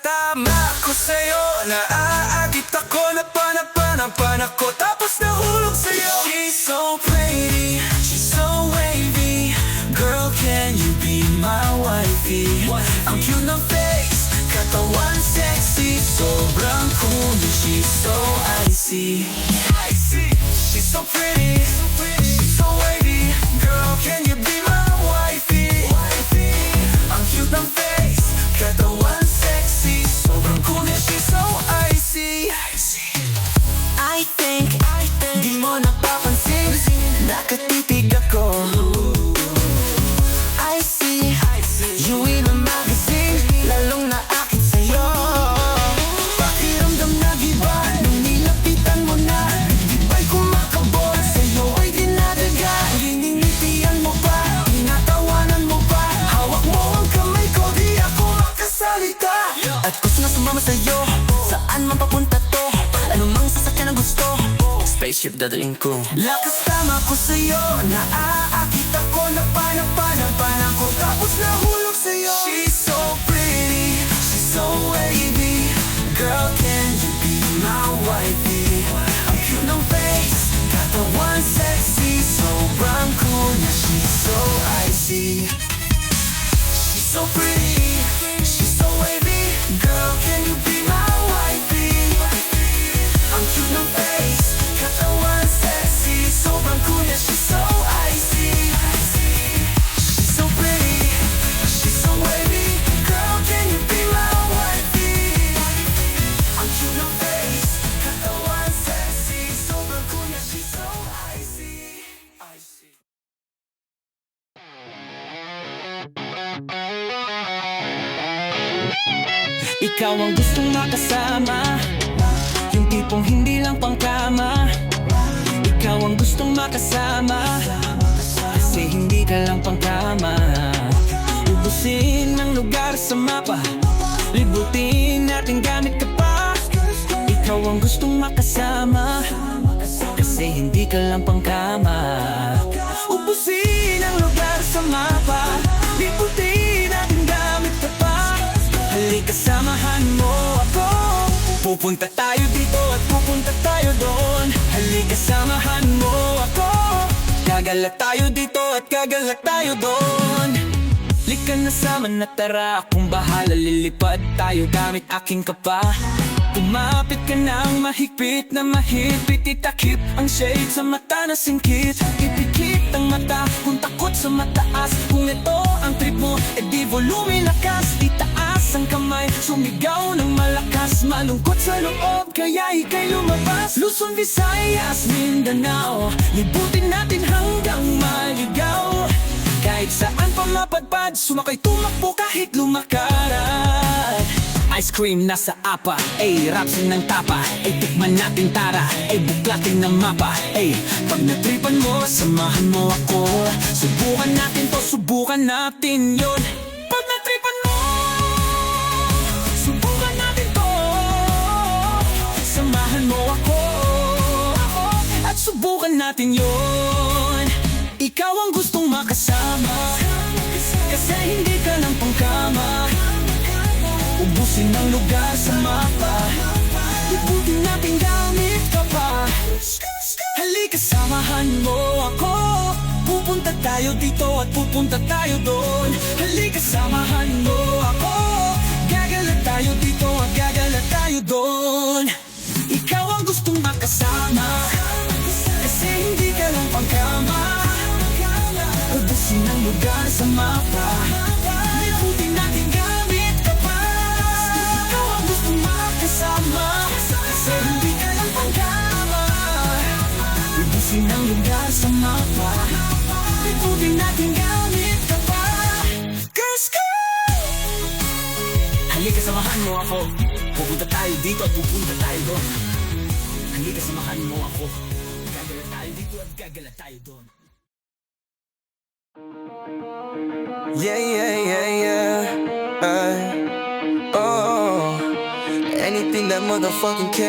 tama ko sa'yo, naaakit ako, napanapan ako, tapos nahulog sa'yo. She's so pretty, she's so wavy. Girl, can you be my wifey? Ang cute ng face, katawan sexy, sobrang cool, she's so icy. She's so pretty, she's so wavy. Girl, can you be my wifey? Ang cute ng face, katawan sexy, sobrang cool, she's so icy. I think di mo napapansin, nakatitig ako. I see you in a magazine, lalong naakit sa'yo. Pakiramdam na iba nung nilapitan mo na. Di ba'y kumakabol, sa'yo ay dinadaga. Hininitian mo pa, tinatawanan mo pa. Hawak mo ang kamay ko, di ako makasalita. At gusto na sumama sa'yo, saan man papunta to. Anumang sasakyan ang gusto, spaceship dadalhin ko. Lakas tama ko sa'yo, naaakit ako, napanapan ako, tapos nahulog sa'yo. She's so pretty, she's so wavy. Girl, can you be my wifey? Ang cute ng face, katawan sexy, sobrang cool na she's so icy. She's so pretty, she's so wavy. Girl, can you be my wifey? Ang cute ng face, katawan sexy, sobrang cool na she's so icy. She's so pretty, she's so wavy. Girl, can you be my wifey? Ang cute ng face, katawan sexy, sobrang cool na she's so icy. Ikaw ang gustong makasama, yung tipong hindi lang pangkama. Ikaw ang gustong makasama, kasi hindi ka lang pangkama. Ubusin ang lugar sa mapa, libutin natin gamit ka pa. Ikaw ang gustong makasama, kasi hindi ka lang pangkama. Ubusin ang lugar sa mapa, libutin natin gamit ka pa. Halika samahan mo ako, pupunta tayo dito at pupunta tayo doon. Halika samahan mo ako, gagalat tayo dito at gagalat tayo doon. Halika na sama na tara, akong bahala, lilipad tayo gamit aking kapa. Kumapit ka ng mahigpit na mahigpit, itakip ang shade sa mata na singkit. Ipikit ang mata kung takot sa mataas. Kung ito ang trip mo, edi volume lakas. Itaas ang kamay, sumigaw ng malakas. Malungkot sa loob, kaya ika'y lumabas. Luzon, Visayas, Mindanao, libutin natin hanggang maligaw. Kahit saan pa mapadpad, sumakay tumakbo kahit lumakaran. Ice cream nasa apa, rapsin ng tapa, tikman natin tara, buklatin ng mapa. Pag natripan mo, samahan mo ako, subukan natin to, subukan natin yun. Pag natripan mo, subukan natin to, samahan mo ako, at subukan natin yun. Ikaw ang gustong makasama, kasi hindi ka lang pangkama. Ubusin ang lugar sa mapa, libutin natin gamit ka pa. Halika samahan mo ako, pupunta tayo dito at pupunta tayo doon. Halika samahan mo ako, gagalat tayo dito at gagalat tayo doon. Ikaw ang gustong makasama, kasi hindi ka lang pangkama. Ubusin ang lugar sa mapa, libutin natin gamit ka pa. Ikaw ang gustong makasama, kasi hindi ka lang pangkama. Ubusin ang lugar sa mapa, libutin natin gamit ka pa. Girls, girl! Halika samahan mo ako, pupunta tayo dito at pupunta tayo doon. Halika samahan mo ako, gagalat tayo dito at gagalat tayo doon. Yeah, yeah, yeah, yeah. Oh, anything that motherfucking K.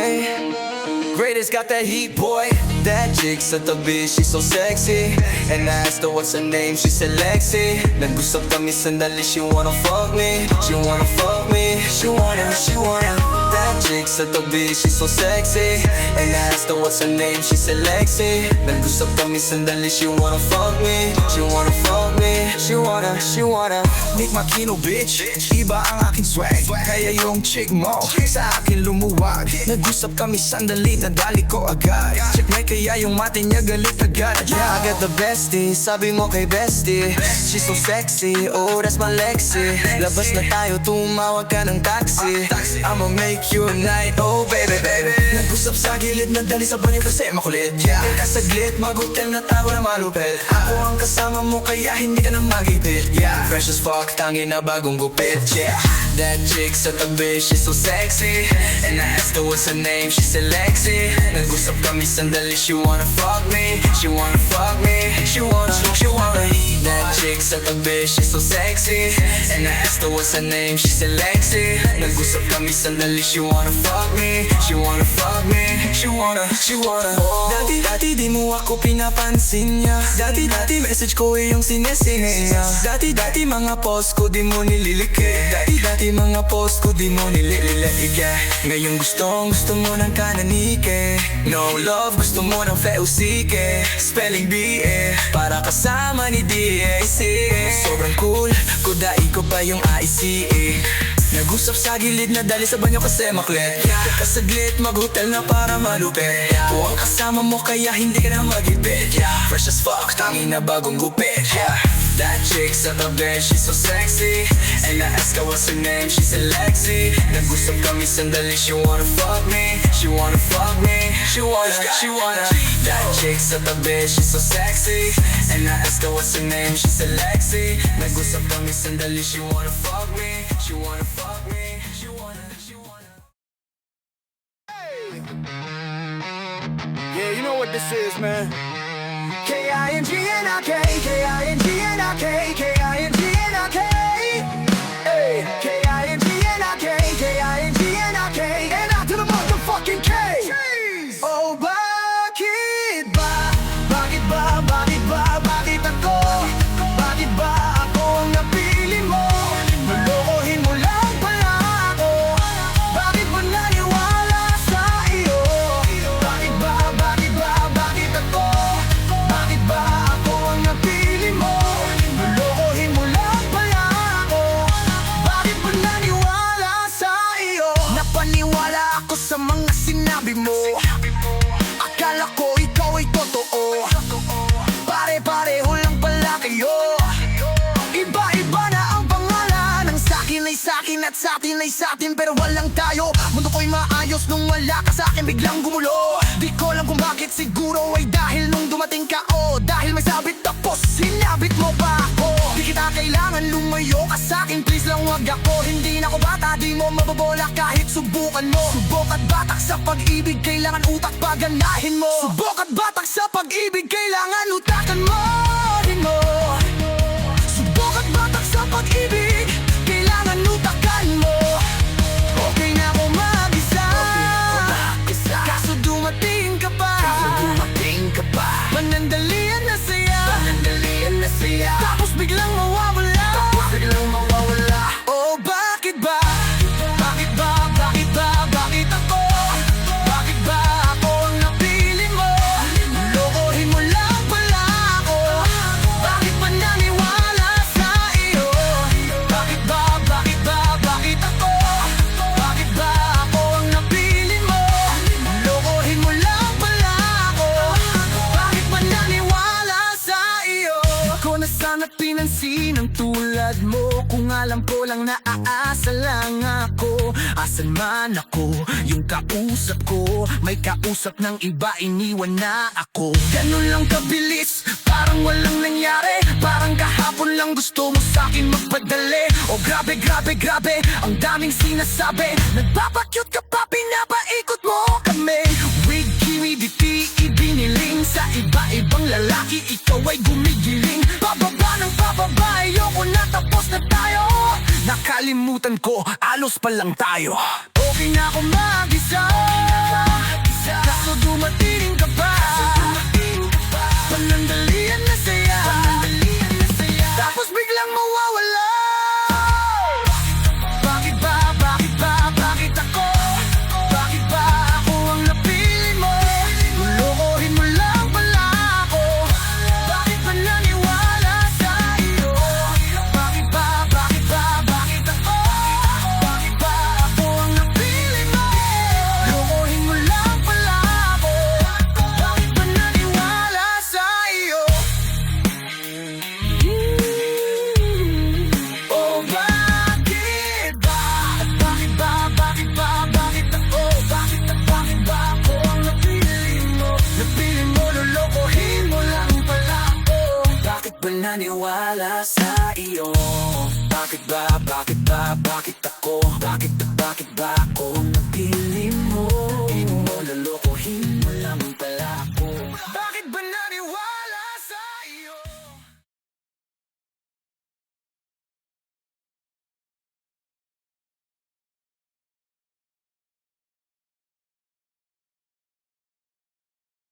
Greatest got that heat, boy. That chick sa tabi, she's so sexy. And I asked her what's her name, she said Lexi. Nag-usap kami sandali, she wanna fuck me. She wanna fuck me. She wanna. That chick sa tabi, she's so sexy. And I asked her what's her name, she said Lexi. Nag-usap kami sandali, she wanna fuck me. She wanna fuck me. She wanna. Nick Makino, bitch, iba ang aking swag. Kaya yung chick mo sa akin lumuwag. Nag-usap kami sandali, nadali ko agad. Check may kaya yung mata niya galit agad. I got the bestie, sabi mo kay bestie. She's so sexy, oh that's my Lexi. Labas na tayo, tumawag ka ng taxi. I'ma make you a night, oh baby. Nag-usap sa gilid, nadali sa banyo kasi makulit. Kasaglit, mag-hotel na tawa na malupit. Ako ang kasama mo kaya hindi ka na magipit. Fresh as fuck, tangi na bagong gupit. That chick sa tabi, she's so sexy. And I asked her what's her name, she said Lexi. Nag-usap kami sandali, she wanna fuck me. She wanna fuck me. She wanna. That chick sa tabi, she's so sexy. And I asked her what's her name, she said Lexi. Nag-usap kami sandali, she wanna fuck me. She wanna fuck me. She wanna. Dati di mo ako pinapansin niya. Dati message ko yung sinesine niya. Dati mga post ko di mo nililikit. Dati mga post ko di mo nililikit. Ngayon gusto mo ng kananike. No love, gusto mo ng feusike. Spelling B-E, para kasama ni DAC. Sobrang cool, kudai ko pa yung ICE. Nag-usap sa gilid, nadali sa banyo kasi maklit. Kasaglit, mag-hotel na para malupit. Kung ang kasama mo kaya hindi ka na magipit. Fresh as fuck, tangi na bagong gupit. That chick sa tabi, she's so sexy. And I asked her what's her name, she said Lexi. Nag-usap kami sandali, she wanna fuck me. She wanna fuck me. She wanna. That chick sa tabi, she's so sexy. And I asked her what's her name, she said Lexi. Nag-usap kami sandali, she wanna fuck me. She wanna fuck me. She wanna. Yeah, you know what this is, man. K-I-N-G-N-I-K, K-I-N-G-N-I-K, K-I-N-G-N-I-K. Hey, K-I-N-G-N-I-K, K-I-N-G-N-I-K. And out to the motherfucking K. Oh, bakit ba? Bakit ako? Bakit ba ako ang napili mo? Lolokohin mo lang pala ako. Bakit ba naniwala sa iyo? Bakit ako? Bakit ba ako ang napili mo? Lolokohin mo lang pala ako. Bakit ba naniwala sa iyo? Napaniwala ako sa mga sinabi mo. Akala ko ikaw ay totoo. Pare-pareho lang pala kayo. Iba-iba na ang pangalan. Ang sakin ay sakin at satin ay satin. Pero walang tayo. Mundo ko'y maayos nung wala ka sa'kin biglang gumulo. Di ko alam kung bakit, siguro ay dahil nung dumating ka o dahil may sabit tapos sinabit mo pa ako. Di kita kailangan, lumayo ka sa'kin, please lang wag ako. Hindi na ako bata, di mo mababola kahit subukan mo. Subok at batak sa pag-ibig, kailangan utak paganahin mo. Subok at batak sa pag-ibig, kailangan utakan mo din mo. Subok at batak sa pag-ibig, kailangan utakan mo. Okay na ako mag-isa, kaso dumating ka pa. Panandalian na saya, tapos biglang mawawala. Oh, bakit ba? Bakit ako? Bakit ba ako ang napili mo? Lokohin mo lang pala ako. Bakit ba naniwala sa iyo? Bakit ako? Bakit ba ako ang napili mo? Lokohin mo lang pala ako. Bakit ba naniwala sa iyo? Di ko na sana pinansin ang tulad mo. Kung alam ko lang na aasa lang ako. Asan man ako, yung kausap ko. May kausap ng iba, iniwan na ako. Ganun lang kabilis, parang walang nangyari. Parang kahapon lang gusto mo sa'kin magpadali. Oh grabe, ang daming sinasabi. Nagpapakyut ka pa, pinapaikot mo kami. With humidity, ibiniling sa iba-ibang lalaki. Ikaw ay gumigiling, pababa ng pababa. Ayoko na, tapos na tayo. Nakalimutan ko, alos pa lang tayo. Okay na ako mag-isa, Kaso dumating ka ba? Panandalian na saya, tapos biglang mawawala. Bakit ba, bakit ba, bakit ako? Bakit ba ako ang napili mo? Lulokohin mo lang pala ako. Bakit ba naniwala sa iyo? Bakit ba, bakit ba, bakit ako? Bakit ba ako ang napili mo? Lulokohin mo lang pala ako. Bakit ba naniwala sa iyo? Oh, bakit ba? Bakit ba, bakit ba, bakit ako? Bakit ba ako ang napili mo? Napili mo, lulukuhin mo lang pala ako. Bakit ba naniwala sa iyo? Bakit ba, bakit ba, bakit ako?